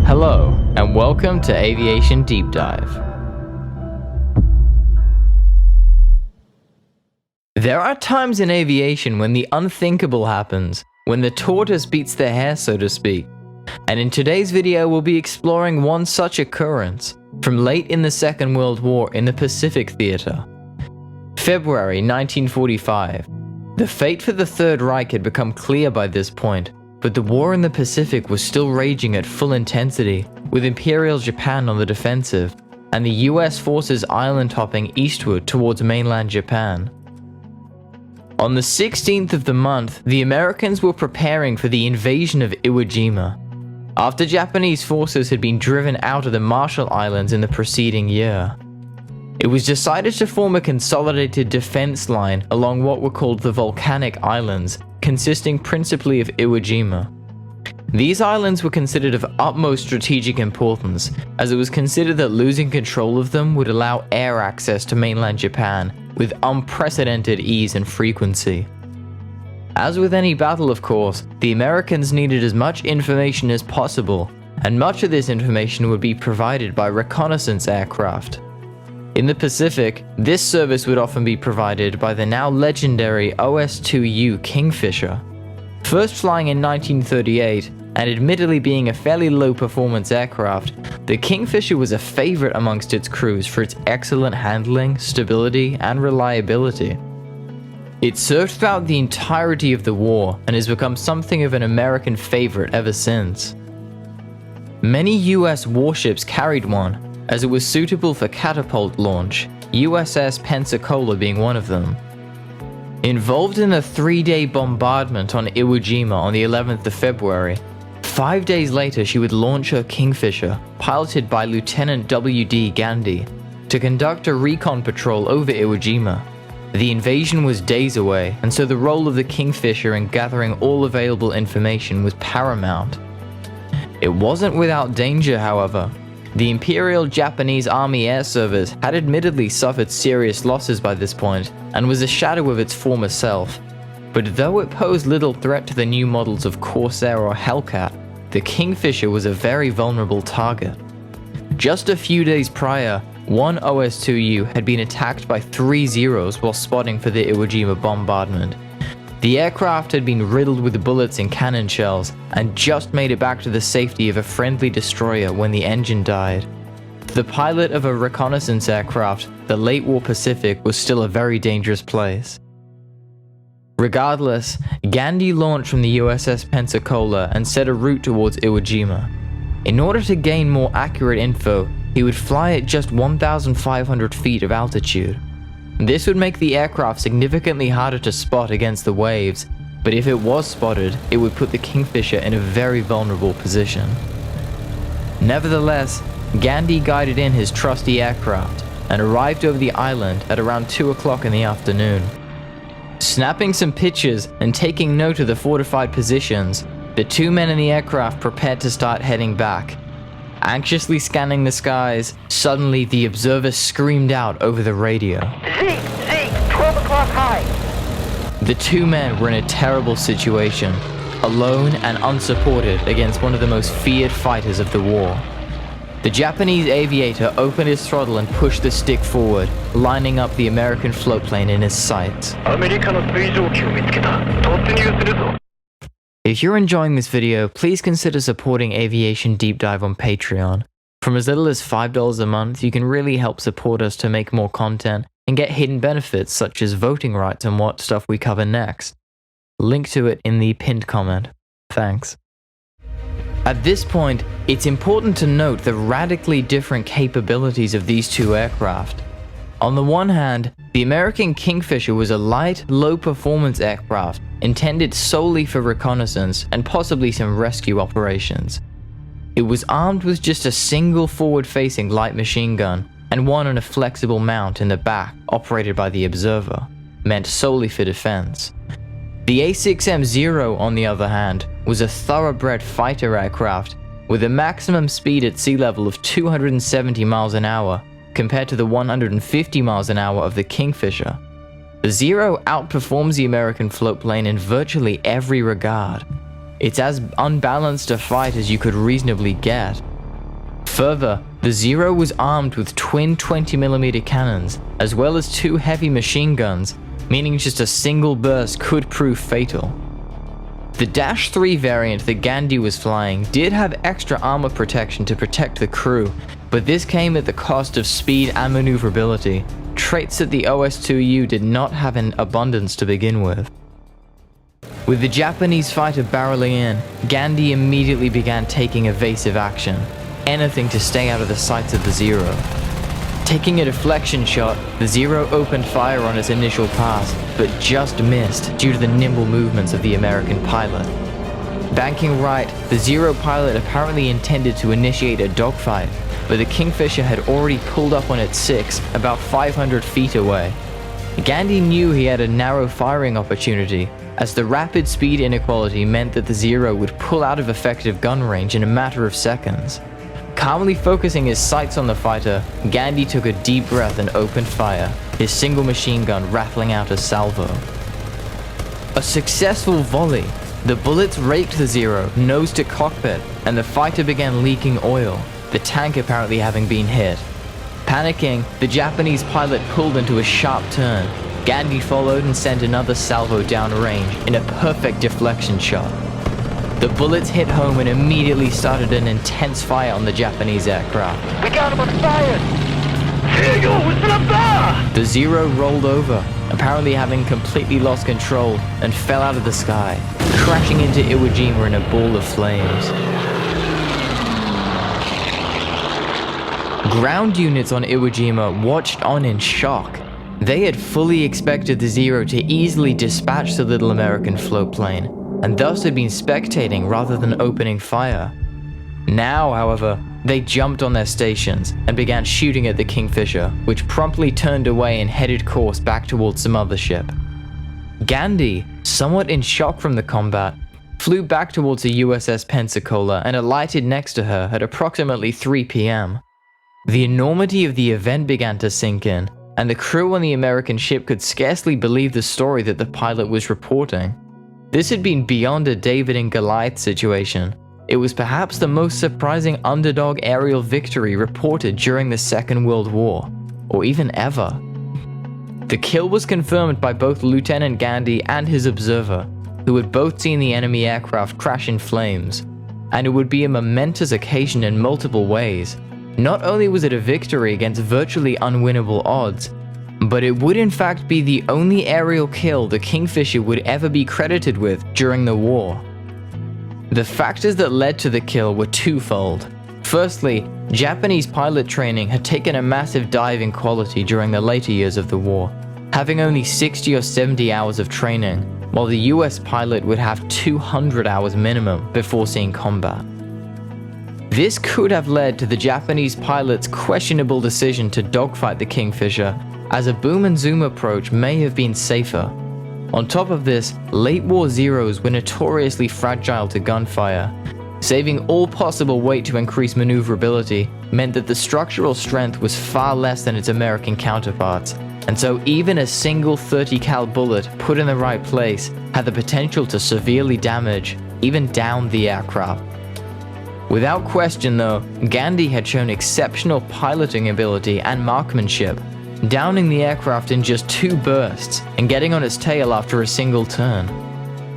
Hello, and welcome to Aviation Deep Dive. There are times in aviation when the unthinkable happens, when the tortoise beats the hare, so to speak. And in today's video, we'll be exploring one such occurrence from late in the Second World War in the Pacific Theater. February 1945. The fate for the Third Reich had become clear by this point, but the war in the Pacific was still raging at full intensity, with Imperial Japan on the defensive, and the US forces island hopping eastward towards mainland Japan. On the 16th of the month, the Americans were preparing for the invasion of Iwo Jima, after Japanese forces had been driven out of the Marshall Islands in the preceding year. It was decided to form a consolidated defense line along what were called the Volcanic Islands, consisting principally of Iwo Jima. These islands were considered of utmost strategic importance, as it was considered that losing control of them would allow air access to mainland Japan with unprecedented ease and frequency. As with any battle, of course, the Americans needed as much information as possible, and much of this information would be provided by reconnaissance aircraft. In the Pacific, this service would often be provided by the now legendary OS2U Kingfisher. First flying in 1938, and admittedly being a fairly low-performance aircraft, the Kingfisher was a favorite amongst its crews for its excellent handling, stability, and reliability. It served throughout the entirety of the war and has become something of an American favorite ever since. Many US warships carried one, as it was suitable for catapult launch, USS Pensacola being one of them. Involved in a 3-day bombardment on Iwo Jima on the 11th of February, 5 days later she would launch her Kingfisher, piloted by Lieutenant W.D. Gandy, to conduct a recon patrol over Iwo Jima. The invasion was days away, and so the role of the Kingfisher in gathering all available information was paramount. It wasn't without danger, however. The Imperial Japanese Army Air Service had admittedly suffered serious losses by this point, and was a shadow of its former self. But though it posed little threat to the new models of Corsair or Hellcat, the Kingfisher was a very vulnerable target. Just a few days prior, one OS2U had been attacked by 3 Zeros while spotting for the Iwo Jima bombardment. The aircraft had been riddled with bullets and cannon shells, and just made it back to the safety of a friendly destroyer when the engine died. The pilot of a reconnaissance aircraft, the late war Pacific was still a very dangerous place. Regardless, Gandy launched from the USS Pensacola and set a route towards Iwo Jima. In order to gain more accurate info, he would fly at just 1,500 feet of altitude. This would make the aircraft significantly harder to spot against the waves, but if it was spotted, it would put the Kingfisher in a very vulnerable position. Nevertheless, Gandy guided in his trusty aircraft and arrived over the island at around 2 o'clock in the afternoon. Snapping some pictures and taking note of the fortified positions, the 2 men in the aircraft prepared to start heading back. Anxiously scanning the skies, suddenly the observer screamed out over the radio. Zeke, 12 o'clock high. The 2 men were in a terrible situation, alone and unsupported against one of the most feared fighters of the war. The Japanese aviator opened his throttle and pushed the stick forward, lining up the American floatplane in his sights. If you're enjoying this video, please consider supporting Aviation Deep Dive on Patreon. From as little as $5 a month, you can really help support us to make more content and get hidden benefits such as voting rights and what stuff we cover next. Link to it in the pinned comment. Thanks. At this point, it's important to note the radically different capabilities of these 2 aircraft. On the one hand, the American Kingfisher was a light, low-performance aircraft intended solely for reconnaissance and possibly some rescue operations. It was armed with just a single forward-facing light machine gun and one on a flexible mount in the back operated by the observer, meant solely for defense. The A6M Zero, on the other hand, was a thoroughbred fighter aircraft with a maximum speed at sea level of 270 miles an hour compared to the 150 miles an hour of the Kingfisher. The Zero outperforms the American floatplane in virtually every regard. It's as unbalanced a fight as you could reasonably get, Further, the Zero was armed with twin 20mm cannons, as well as 2 heavy machine guns, meaning just a single burst could prove fatal. The Dash 3 variant that Gandhi was flying did have extra armor protection to protect the crew, but this came at the cost of speed and maneuverability, traits that the OS2U did not have in abundance to begin with. With the Japanese fighter barreling in, Gandhi immediately began taking evasive action, anything to stay out of the sights of the Zero. Taking a deflection shot, the Zero opened fire on its initial pass, but just missed due to the nimble movements of the American pilot. Banking right, the Zero pilot apparently intended to initiate a dogfight, but the Kingfisher had already pulled up on its 6 about 500 feet away. Gandhi knew he had a narrow firing opportunity, as the rapid speed inequality meant that the Zero would pull out of effective gun range in a matter of seconds. Calmly focusing his sights on the fighter, Gandhi took a deep breath and opened fire, his single machine gun rattling out a salvo. A successful volley. The bullets raked the Zero nose to cockpit, and the fighter began leaking oil, the tank apparently having been hit. Panicking, the Japanese pilot pulled into a sharp turn. Gandhi followed and sent another salvo downrange in a perfect deflection shot. The bullets hit home and immediately started an intense fire on the Japanese aircraft. We got him on fire! The Zero rolled over, apparently having completely lost control, and fell out of the sky, crashing into Iwo Jima in a ball of flames. Ground units on Iwo Jima watched on in shock. They had fully expected the Zero to easily dispatch the little American floatplane, and thus had been spectating rather than opening fire. Now, however, they jumped on their stations and began shooting at the Kingfisher, which promptly turned away and headed course back towards some other ship. Gandhi, somewhat in shock from the combat, flew back towards the USS Pensacola and alighted next to her at approximately 3 p.m. The enormity of the event began to sink in, and the crew on the American ship could scarcely believe the story that the pilot was reporting. This had been beyond a David and Goliath situation. It was perhaps the most surprising underdog aerial victory reported during the Second World War, or even ever. The kill was confirmed by both Lieutenant Gandhi and his observer, who had both seen the enemy aircraft crash in flames, and it would be a momentous occasion in multiple ways. Not only was it a victory against virtually unwinnable odds, but it would in fact be the only aerial kill the Kingfisher would ever be credited with during the war. The factors that led to the kill were twofold. Firstly, Japanese pilot training had taken a massive dive in quality during the later years of the war, having only 60 or 70 hours of training, while the US pilot would have 200 hours minimum before seeing combat. This could have led to the Japanese pilot's questionable decision to dogfight the Kingfisher, as a boom and zoom approach may have been safer. On top of this, late war Zeros were notoriously fragile to gunfire. Saving all possible weight to increase maneuverability meant that the structural strength was far less than its American counterparts, and so even a single 30 cal bullet put in the right place had the potential to severely damage, even down the aircraft. Without question though, Gandhi had shown exceptional piloting ability and marksmanship, downing the aircraft in just 2 bursts and getting on its tail after a single turn.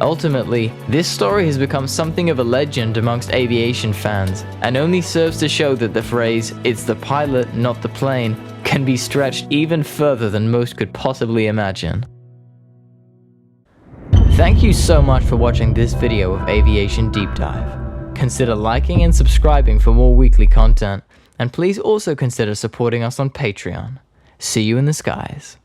Ultimately, this story has become something of a legend amongst aviation fans, and only serves to show that the phrase, "It's the pilot, not the plane," can be stretched even further than most could possibly imagine. Thank you so much for watching this video of Aviation Deep Dive. Consider liking and subscribing for more weekly content, and please also consider supporting us on Patreon. See you in the skies.